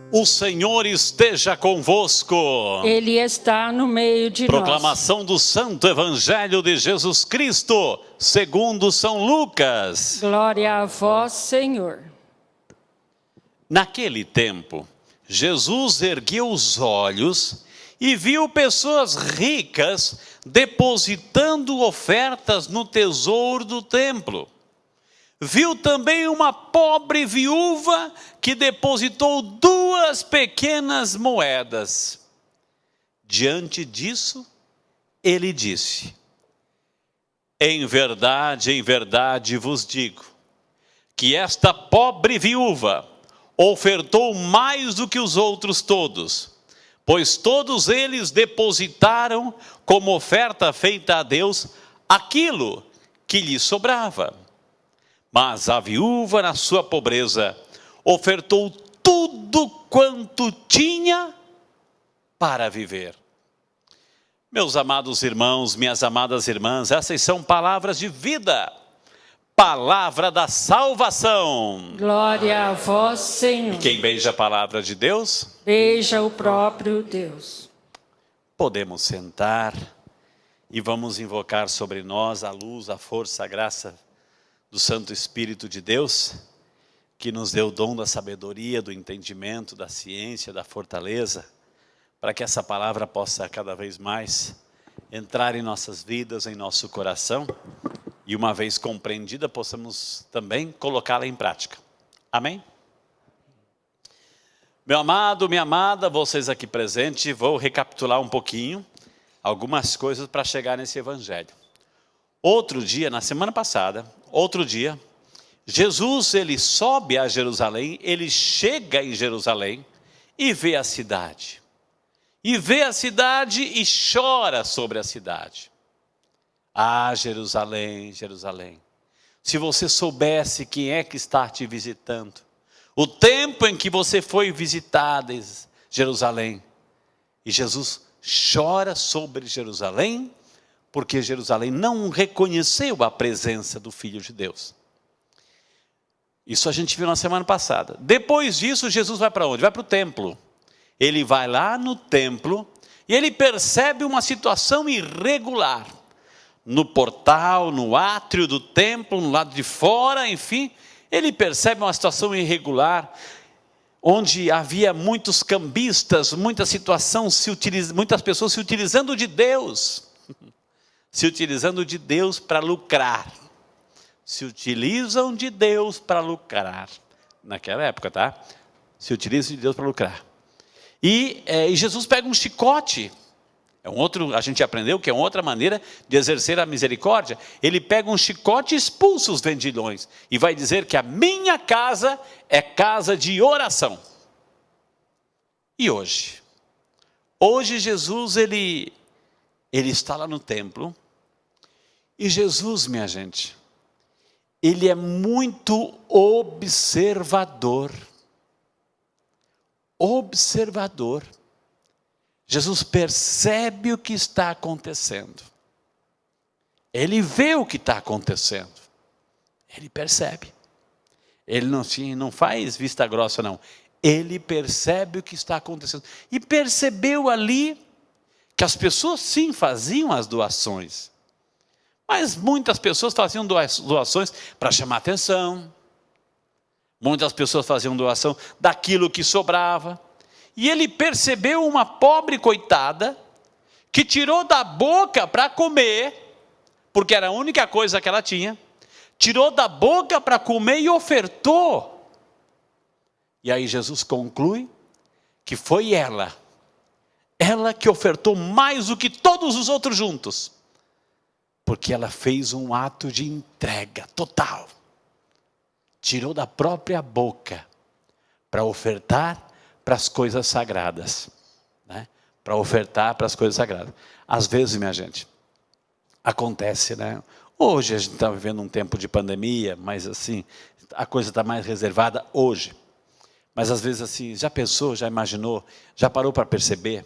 O Senhor esteja convosco. Ele está no meio de nós. Proclamação do Santo Evangelho de Jesus Cristo, segundo São Lucas. Glória a vós, Senhor. Naquele tempo, Jesus ergueu os olhos e viu pessoas ricas depositando ofertas no tesouro do templo. Viu também uma pobre viúva que depositou 2 pequenas moedas. Diante disso, ele disse: em verdade vos digo, que esta pobre viúva ofertou mais do que os outros todos, pois todos eles depositaram como oferta feita a Deus aquilo que lhe sobrava. Mas a viúva, na sua pobreza, ofertou tudo quanto tinha para viver. Meus amados irmãos, minhas amadas irmãs, essas são palavras de vida, palavra da salvação. Glória a vós, Senhor. E quem beija a palavra de Deus? Beija o próprio Deus. Podemos sentar e vamos invocar sobre nós a luz, a força, a graça do Santo Espírito de Deus, que nos deu o dom da sabedoria, do entendimento, da ciência, da fortaleza, para que essa palavra possa cada vez mais entrar em nossas vidas, em nosso coração, e uma vez compreendida, possamos também colocá-la em prática. Amém? Meu amado, minha amada, vocês aqui presentes, vou recapitular um pouquinho algumas coisas para chegar nesse evangelho. Outro dia, na semana passada, Jesus, ele sobe a Jerusalém, ele chega em Jerusalém e vê a cidade. E vê a cidade e chora sobre a cidade. Ah, Jerusalém, Jerusalém, se você soubesse quem é que está te visitando, o tempo em que você foi visitada Jerusalém. E Jesus chora sobre Jerusalém, porque Jerusalém não reconheceu a presença do Filho de Deus. Isso a gente viu na semana passada. Depois disso, Jesus vai para onde? Vai para o templo. Ele vai lá no templo e ele percebe uma situação irregular. No portal, no átrio do templo, no lado de fora, enfim, ele percebe uma situação irregular, onde havia muitos cambistas, muitas pessoas se utilizando de Deus. Se utilizando de Deus para lucrar. Se utilizam de Deus para lucrar. Naquela época, tá? Se utilizam de Deus para lucrar. E Jesus pega um chicote. A gente aprendeu que é outra maneira de exercer a misericórdia. Ele pega um chicote e expulsa os vendilhões. E vai dizer que a minha casa é casa de oração. E hoje? Hoje Jesus, ele está lá no templo. E Jesus, minha gente, ele é muito observador. Observador. Jesus percebe o que está acontecendo. Ele vê o que está acontecendo. Ele percebe. Ele não faz vista grossa, não. Ele percebe o que está acontecendo. E percebeu ali que as pessoas sim faziam as doações. Mas muitas pessoas faziam doações para chamar atenção. Muitas pessoas faziam doação daquilo que sobrava. E ele percebeu uma pobre coitada que tirou da boca para comer, porque era a única coisa que ela tinha, tirou da boca para comer e ofertou. E aí Jesus conclui que foi ela que ofertou mais do que todos os outros juntos. Porque ela fez um ato de entrega total. Tirou da própria boca para ofertar para as coisas sagradas. Né? Para ofertar para as coisas sagradas. Às vezes, minha gente, acontece, né? Hoje a gente está vivendo um tempo de pandemia, mas assim, a coisa está mais reservada hoje. Mas às vezes assim, já pensou, já imaginou, já parou para perceber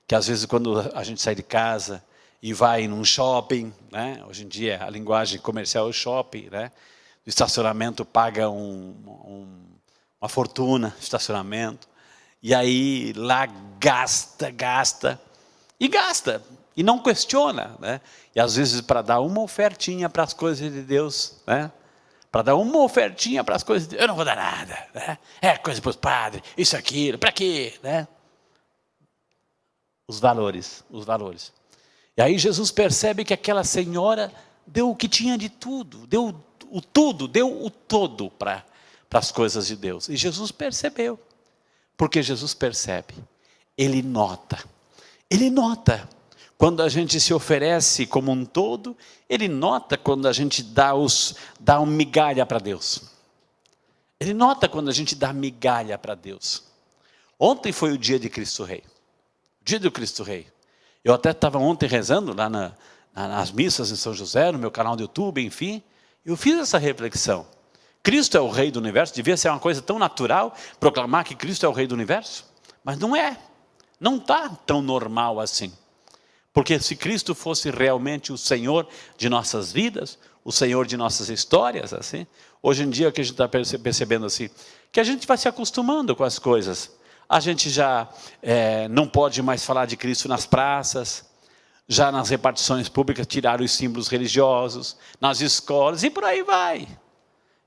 que às vezes quando a gente sai de casa e vai num shopping, né? Hoje em dia a linguagem comercial é o shopping, né? O estacionamento paga uma fortuna, estacionamento, E aí lá gasta, e não questiona, né? E às vezes para dar uma ofertinha para as coisas de Deus, né? Para dar uma ofertinha para as coisas de Deus, eu não vou dar nada, né? É coisa para os padres, isso, aquilo, para quê, né? Os valores. E aí Jesus percebe que aquela senhora deu o que tinha de tudo, deu o todo para as coisas de Deus. E Jesus percebeu, porque Jesus percebe, Ele nota. Quando a gente se oferece como um todo, Ele nota quando a gente dá uma migalha para Deus. Ele nota quando a gente dá migalha para Deus. Ontem foi o dia de Cristo Rei. Dia do Cristo Rei. Eu até estava ontem rezando lá nas missas em São José, no meu canal do YouTube, enfim. Eu fiz essa reflexão. Cristo é o Rei do Universo, devia ser uma coisa tão natural proclamar que Cristo é o Rei do Universo. Mas não é. Não está tão normal assim. Porque se Cristo fosse realmente o Senhor de nossas vidas, o Senhor de nossas histórias, assim, hoje em dia o que a gente está percebendo assim, que a gente vai se acostumando com as coisas. A gente já não pode mais falar de Cristo nas praças, já nas repartições públicas tiraram os símbolos religiosos, nas escolas e por aí vai.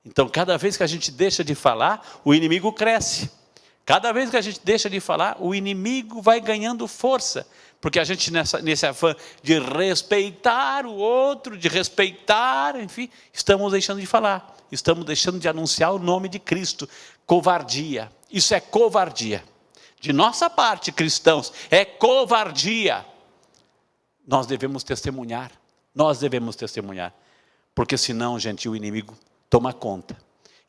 Então cada vez que a gente deixa de falar, o inimigo cresce. Cada vez que a gente deixa de falar, o inimigo vai ganhando força. Porque a gente nesse afã de respeitar o outro, de respeitar, enfim, estamos deixando de falar. Estamos deixando de anunciar o nome de Cristo. Covardia. Isso é covardia. De nossa parte, cristãos, é covardia. Nós devemos testemunhar. Porque senão, gente, o inimigo toma conta.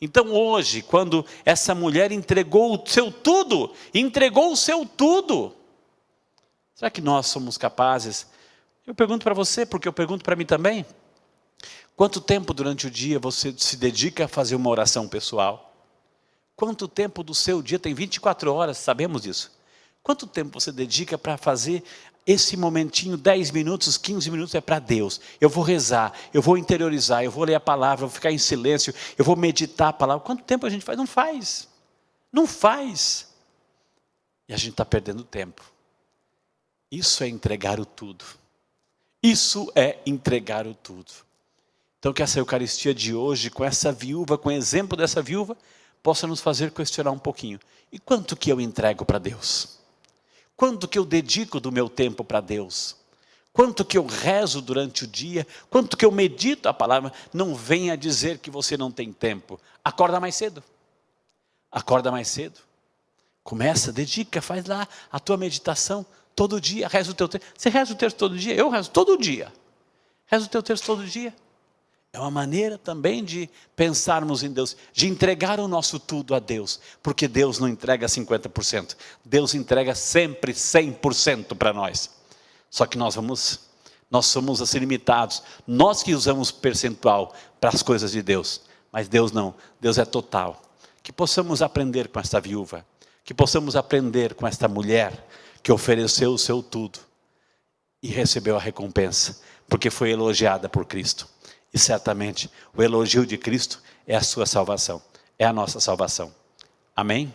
Então hoje, quando essa mulher entregou o seu tudo, será que nós somos capazes? Eu pergunto para você, porque eu pergunto para mim também. Quanto tempo durante o dia você se dedica a fazer uma oração pessoal? Quanto tempo do seu dia, tem 24 horas, sabemos disso. Quanto tempo você dedica para fazer esse momentinho, 10 minutos, 15 minutos é para Deus. Eu vou rezar, eu vou interiorizar, eu vou ler a palavra, eu vou ficar em silêncio, eu vou meditar a palavra. Quanto tempo a gente faz? Não faz. E a gente está perdendo tempo. Isso é entregar o tudo. Então que essa Eucaristia de hoje, com essa viúva, com o exemplo dessa viúva, possa nos fazer questionar um pouquinho. E quanto que eu entrego para Deus? Quanto que eu dedico do meu tempo para Deus? Quanto que eu rezo durante o dia? Quanto que eu medito a palavra? Não venha dizer que você não tem tempo. Acorda mais cedo. Começa, dedica, faz lá a tua meditação todo dia. Reza o teu texto. Você reza o texto todo dia? Eu rezo todo dia. Reza o teu texto todo dia. É uma maneira também de pensarmos em Deus, de entregar o nosso tudo a Deus, porque Deus não entrega 50%, Deus entrega sempre 100% para nós. Só que nós somos assim limitados, nós que usamos percentual para as coisas de Deus, mas Deus não, Deus é total. Que possamos aprender com esta viúva, que possamos aprender com esta mulher que ofereceu o seu tudo e recebeu a recompensa, porque foi elogiada por Cristo. E certamente o elogio de Cristo é a sua salvação, é a nossa salvação. Amém?